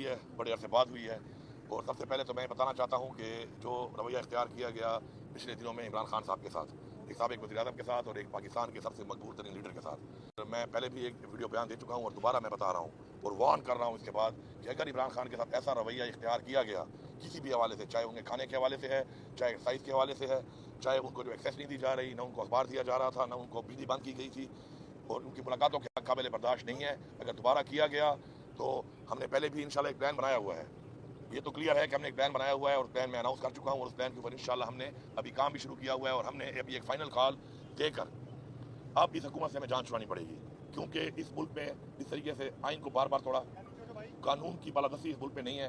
ہے، بڑے عرصے بعد ہوئی ہے، اور سب سے پہلے تو میں بتانا چاہتا ہوں کہ جو رویہ اختیار کیا گیا پچھلے دنوں میں عمران خان صاحب کے ساتھ، ایک سابق وزیر اعظم کے ساتھ اور ایک پاکستان کے سب سے مقبول ترین لیڈر کے ساتھ، میں پہلے بھی ایک ویڈیو بیان دے چکا ہوں اور دوبارہ میں بتا رہا ہوں اور وارن کر رہا ہوں اس کے بعد کہ اگر عمران خان کے ساتھ ایسا رویہ اختیار کیا گیا کسی بھی حوالے سے، چاہے انہیں کھانے کے حوالے سے ہے، چاہے ایکسرسائز کے حوالے سے ہے، چاہے ان کو جو ایکسیس نہیں دی جا رہی، نہ ان کو اخبار دیا جا رہا تھا، نہ ان کو بجلی بند کی گئی تھی اور ان کی ملاقاتوں کے قابل برداشت نہیں ہے، اگر دوبارہ کیا گیا تو ہم نے پہلے بھی انشاءاللہ ایک پلان بنایا ہوا ہے۔ یہ تو کلیئر ہے کہ ہم نے ایک پلان بنایا ہوا ہے اور پلان میں اناؤنس کر چکا ہوں اور اس پلان کے اوپر انشاءاللہ ہم نے ابھی کام بھی شروع کیا ہوا ہے اور ہم نے ابھی ایک فائنل کال دے کر اب اس حکومت سے ہمیں جان چھڑانی پڑے گی، کیونکہ اس ملک میں اس طریقے سے آئین کو بار بار توڑا، قانون کی بالادستی اس ملک میں نہیں ہے،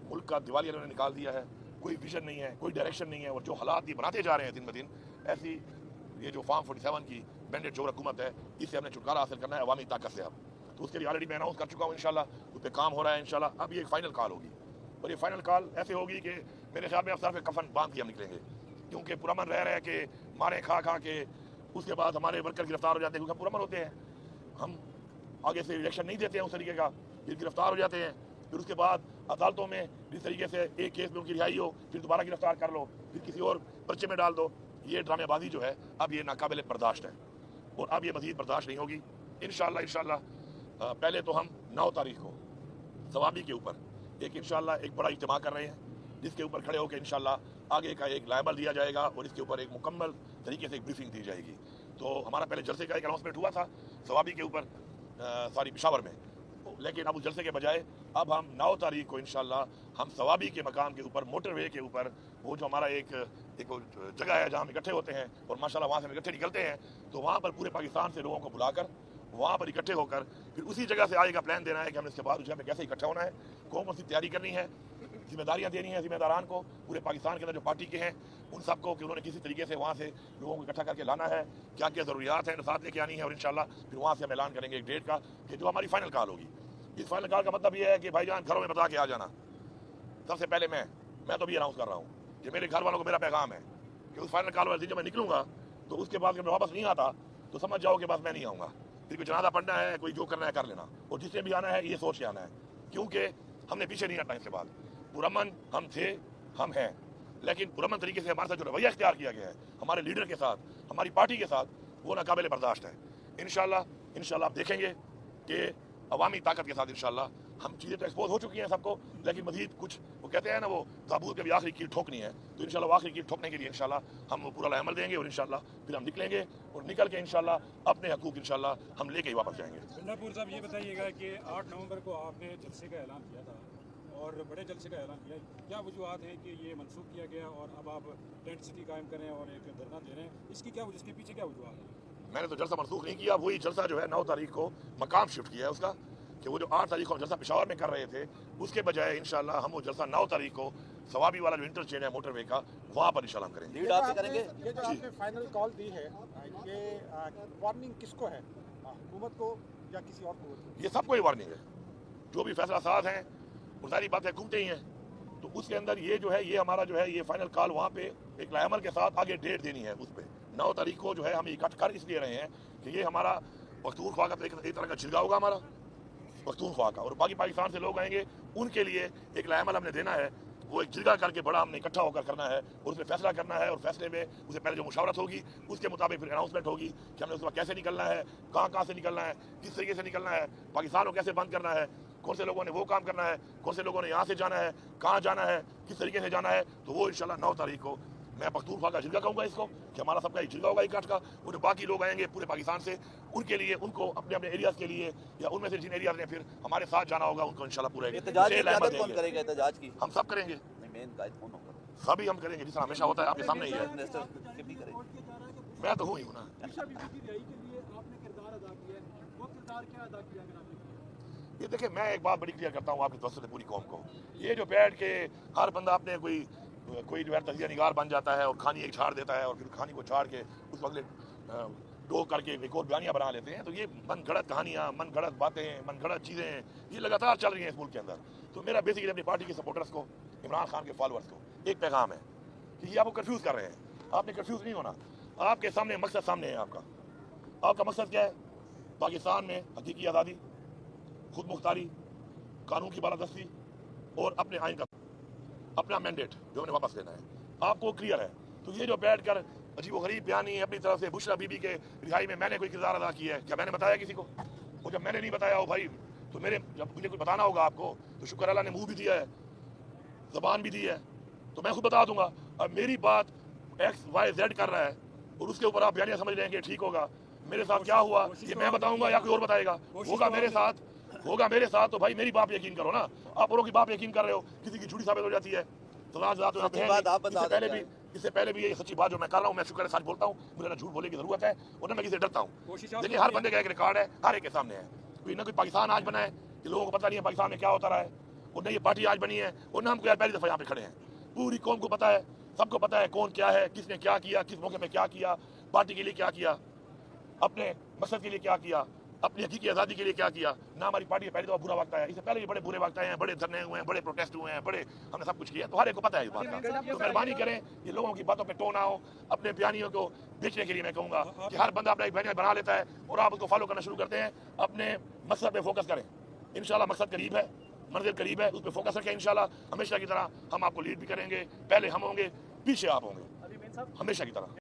ملک کا دیوالیہ انہوں نے نکال دیا ہے، کوئی ویژن نہیں ہے، کوئی ڈائریکشن نہیں ہے، اور جو حالات یہ بناتے جا رہے ہیں دن بدن، ایسی یہ جو فارم 47 کی مینڈیٹ جو حکومت ہے، اس سے ہم نے چھٹکارا حاصل کرنا ہے عوامی طاقت سے اب، تو اس کے لیے آلریڈی میں اناؤنس کر چکا ہوں انشاءاللہ، اس پہ کام ہو رہا ہے انشاءاللہ، اب یہ ایک فائنل کال ہوگی اور یہ فائنل کال ایسے ہوگی کہ میرے خیال میں افسر پہ کفن باندھ کے ہم نکلیں گے، کیونکہ پرامن رہ رہے کہ مارے کھا کھا کے اس کے بعد ہمارے ورکر گرفتار ہو جاتے ہیں، کیونکہ پرامن ہوتے ہیں، ہم آگے سے ریلیکشن نہیں دیتے ہیں اس طریقے کا، پھر گرفتار ہو جاتے ہیں، پھر اس کے بعد عدالتوں میں جس طریقے سے ایک کیس میں ان کی رہائی ہو پھر دوبارہ گرفتار کر لو، پھر کسی اور پرچے میں ڈال دو، یہ ڈرامے بازی جو ہے اب یہ ناقابل برداشت ہے اور اب یہ مزید برداشت نہیں ہوگی انشاءاللہ۔ پہلے تو ہم 9 تاریخ کو ثوابی کے اوپر ایک انشاءاللہ ایک بڑا اجتماع کر رہے ہیں، جس کے اوپر کھڑے ہو کے انشاءاللہ آگے کا ایک لائبل دیا جائے گا اور اس کے اوپر ایک مکمل طریقے سے ایک بریفنگ دی جائے گی۔ تو ہمارا پہلے جلسے کا ایک اناؤنسمنٹ ہوا تھا ثوابی کے اوپر پشاور میں، لیکن اب اس جلسے کے بجائے اب ہم 9 تاریخ کو انشاءاللہ ہم ثوابی کے مقام کے اوپر موٹر وے کے اوپر وہ جو ہمارا ایک جگہ ہے جہاں ہم اکٹھے ہوتے ہیں اور ماشاءاللہ وہاں سے ہم اکٹھے نکلتے ہیں، تو وہاں پر پورے پاکستان سے لوگوں کو بلا کر وہاں پر اکٹھے ہو کر پھر اسی جگہ سے آگے کا پلان دینا ہے کہ ہم اس کے بعد اس جگہ میں کیسے اکٹھا ہونا ہے، کون سی تیاری کرنی ہے، ذمہ داریاں دینی ہیں ذمہ داران کو پورے پاکستان کے اندر جو پارٹی کے ہیں ان سب کو، کہ انہوں نے کسی طریقے سے وہاں سے لوگوں کو اکٹھا کر کے لانا ہے، کیا کیا ضروریات ہیں ساتھ لے کے آنی ہے، اور انشاءاللہ پھر وہاں سے ہم اعلان کریں گے ایک ڈیٹ کا کہ جو ہماری فائنل کال ہوگی۔ اس فائنل کال کا مطلب یہ ہے کہ بھائی جان گھروں میں بتا کے آ جانا، سب سے پہلے میں تو بھی اناؤنس کر رہا ہوں کہ میرے گھر والوں کو میرا پیغام ہے کہ اس فائنل کال والے دن جب میں نکلوں گا تو اس کے بعد جب میں واپس نہیں آتا تو سمجھ جاؤ کہ بس میں نہیں آؤں گا، پھر کوئی جنازہ پڑھنا ہے، کوئی جو کرنا ہے کر لینا، اور جس نے بھی آنا ہے یہ سوچ کے آنا ہے، کیونکہ ہم نے پیچھے نہیں ہٹنا اس کے بعد، پرامن ہم تھے، ہم ہیں، لیکن پرامن طریقے سے ہمارے ساتھ جو رویہ اختیار کیا گیا ہے ہمارے لیڈر کے ساتھ، ہماری پارٹی کے ساتھ، وہ ناقابل برداشت ہے۔ انشاءاللہ آپ دیکھیں گے کہ عوامی طاقت کے ساتھ انشاءاللہ ہم چیزیں تو ایکسپوز ہو چکی ہیں سب کو، لیکن مزید کچھ وہ کہتے ہیں نا وہ تابوت کے بھی آخری کیل ٹھوکنی ہے، تو انشاءاللہ وہ آخری کیل ٹھوکنے کے لیے انشاءاللہ ہم پورا عمل دیں گے اور انشاءاللہ پھر ہم نکلیں گے اور نکل کے انشاءاللہ اپنے حقوق انشاءاللہ ہم لے کے ہی واپس جائیں گے۔ پور صاحب یہ بتائیے گا کہ 8 نومبر کو آپ نے جلسے کا اعلان کیا تھا اور بڑے جلسے کا اعلان کیا، کیا وجوہات ہیں کہ یہ منسوخ کیا گیا اور اب آپ ٹینٹ سٹی قائم کریں اور ایک دھرنا دے رہے ہیں، اس کی کیا اس کے پیچھے کیا وجوہات ہیں؟ میں نے تو جلسہ منسوخ نہیں کیا، وہی جلسہ جو ہے 9 تاریخ کو مقام شفٹ کیا ہے اس کا، کہ وہ جو 8 تاریخ کو ہم جلسہ پشاور میں کر رہے تھے اس کے بجائے انشاءاللہ ہم وہ جلسہ 9 تاریخ کو ثوابی والا جو انٹرچینج ہے موٹر وے کا وہاں پر انشاءاللہ ہم کریں گے۔ یہ جو آپ نے فائنل کال دی ہے یہ وارننگ کس کو ہے، حکومت کو یا کسی اور کو؟ یہ سب کو ہی وارننگ ہے، جو بھی فیصلہ ساز ہیں وہ ساری باتیں حکومتیں ہی ہیں، تو اس کے اندر یہ جو ہے یہ ہمارا جو ہے یہ فائنل کال وہاں پہ ایک لائحہ عمل کے ساتھ آگے ڈیٹ دینی ہے، اس پہ 9 تاریخ کو جو ہے ہم اکٹھ کر اس لیے رہے ہیں کہ یہ ہمارا پختونخوا کا ایک طرح کا جھلگا ہوگا ہمارا پختونخوا کا، اور باقی پاکستان سے لوگ آئیں گے ان کے لیے ایک لائحہ عمل ہم نے دینا ہے، وہ ایک جرگہ کر کے بڑا ہم نے اکٹھا ہو کر کرنا ہے اور اس میں فیصلہ کرنا ہے، اور فیصلے میں اس سے پہلے جو مشاورت ہوگی اس کے مطابق پھر اناؤنسمنٹ ہوگی کہ ہم نے اس وقت کیسے نکلنا ہے، کہاں سے نکلنا ہے، کس طریقے سے نکلنا ہے، پاکستان کو کیسے بند کرنا ہے، کون سے لوگوں نے وہ کام کرنا ہے، کون سے لوگوں نے یہاں سے جانا ہے، کہاں جانا ہے، کس طریقے سے جانا ہے، تو وہ انشاءاللہ 9 تاریخ کو میں پختونخوا کا جرگہ کہوں گا اس کو کہ ہمارا سب کا ایک جرگہ ہوگا اکٹھ کا، اور جو باقی لوگ آئیں گے پورے پاکستان سے ان کے لیے ان کو اپنے ایریاز کے لیے یا ان میں سے جن ایریاز نے پھر ہمارے ساتھ جانا ہوگا ان کو انشاءاللہ پورا احتجاج کی ہم سب کریں گے، مین قائد کون ہوگا؟ سبھی ہم کریں گے جس طرح ہمیشہ ہوتا ہے آپ کے سامنے ہی ہے، میں تو ہوں ہی ہوں نا۔ یہ دیکھیں میں ایک بات بڑی کلیئر کرتا ہوں آپ کی توسط سے پوری قوم کو، یہ جو بیٹھ کے ہر بندہ اپنے کوئی جو ہے تجزیہ نگار بن جاتا ہے اور کہانی ایک چھاڑ دیتا ہے اور پھر کہانی کو چھاڑ کے اس وقت ٹوک کر کے ایک اور بیانیاں بنا لیتے ہیں، تو یہ من گھڑت کہانیاں، من گھڑت باتیں، من گھڑت چیزیں یہ لگاتار چل رہی ہیں اس ملک کے اندر۔ تو میرا بیسیکلی اپنی پارٹی کے سپورٹرز کو، عمران خان کے فالوورز کو ایک پیغام ہے کہ یہ آپ کو کنفیوز کر رہے ہیں، آپ نے کنفیوز نہیں ہونا، آپ کے سامنے مقصد سامنے ہے، آپ کا مقصد کیا ہے؟ پاکستان میں حقیقی آزادی، خود مختاری، قانون کی بالادستی، اور اپنے آئین کا اپنا مینڈیٹ جو انہیں واپس لینا ہے آپ کو کلیئر ہے. تو یہ جو بیٹھ کر عجیب و غریب بیانی ہے اپنی طرف سے بشرا بی بی کے رہائی میں نے کوئی کردار ادا کیا ہے کیا میں نے بتایا کسی کو؟ وہ جب میں نے نہیں بتایا ہو بھائی تو جب مجھے کچھ بتانا ہوگا آپ کو تو شکر اللہ نے منہ بھی دیا ہے زبان بھی دی ہے تو میں خود بتا دوں گا. اب میری بات ایکس وائی زیڈ کر رہا ہے اور اس کے اوپر آپ بیانیہ سمجھ لیں گے ٹھیک ہوگا. میرے ساتھ کیا ہوا یہ میں بتاؤں گا یا کوئی اور بتائے گا؟ ہوگا میرے ساتھ تو بھائی میری باپ یقین کرو نا. آپ اوروں کی باپ یقین کر رہے ہو کسی کی جھوٹی ثابت ہو جاتی ہے. اس سے پہلے بھی یہ سچی بات جو میں کر رہا ہوں میں شکر ہے سچ بولتا ہوں مجھے نہ جھوٹ بولنے کی ضرورت ہے اور نہ میں کسی سے ڈرتا ہوں. دیکھیے ہر بندے کا ایک ریکارڈ ہے ہر ایک کے سامنے ہے. کوئی نہ کوئی پاکستان آج بنا ہے کہ لوگوں کو پتہ نہیں ہے پاکستان میں کیا ہوتا رہا ہے اور نہ یہ پارٹی آج بنی ہے اور نہ ہم کو پہلی دفعہ یہاں پہ کھڑے ہیں. پوری قوم کو پتہ ہے سب کو پتہ ہے کون کیا ہے کس نے کیا کیا کس موقع میں کیا کیا پارٹی کے لیے کیا کیا اپنے مقصد کے لیے کیا کیا اپنی حقیقی آزادی کے لیے کیا کیا. نہ ہماری پارٹی پہلے تو برا وقت آیا اس سے پہلے بھی بڑے برے وقت آئے ہیں بڑے دھرنے ہوئے ہیں بڑے پروٹیسٹ ہوئے ہیں بڑے ہم نے سب کچھ کیا تو ہر ایک کو پتہ ہے اس بات کا. تو مہربانی کریں یہ لوگوں کی باتوں پہ ٹو نہ ہو. اپنے بیانیوں کو بیچنے کے لیے میں کہوں گا کہ ہر بندہ اپنا ایک بیانیہ بنا لیتا ہے اور آپ اس کو فالو کرنا شروع کرتے ہیں. اپنے مقصد پہ فوکس کریں انشاءاللہ مقصد قریب ہے منزل قریب ہے اس پہ فوکس رکھیں انشاءاللہ. ہمیشہ کی طرح ہم آپ کو لیڈ بھی کریں گے پہلے ہم ہوں گے پیچھے آپ ہوں گے ہمیشہ کی طرح.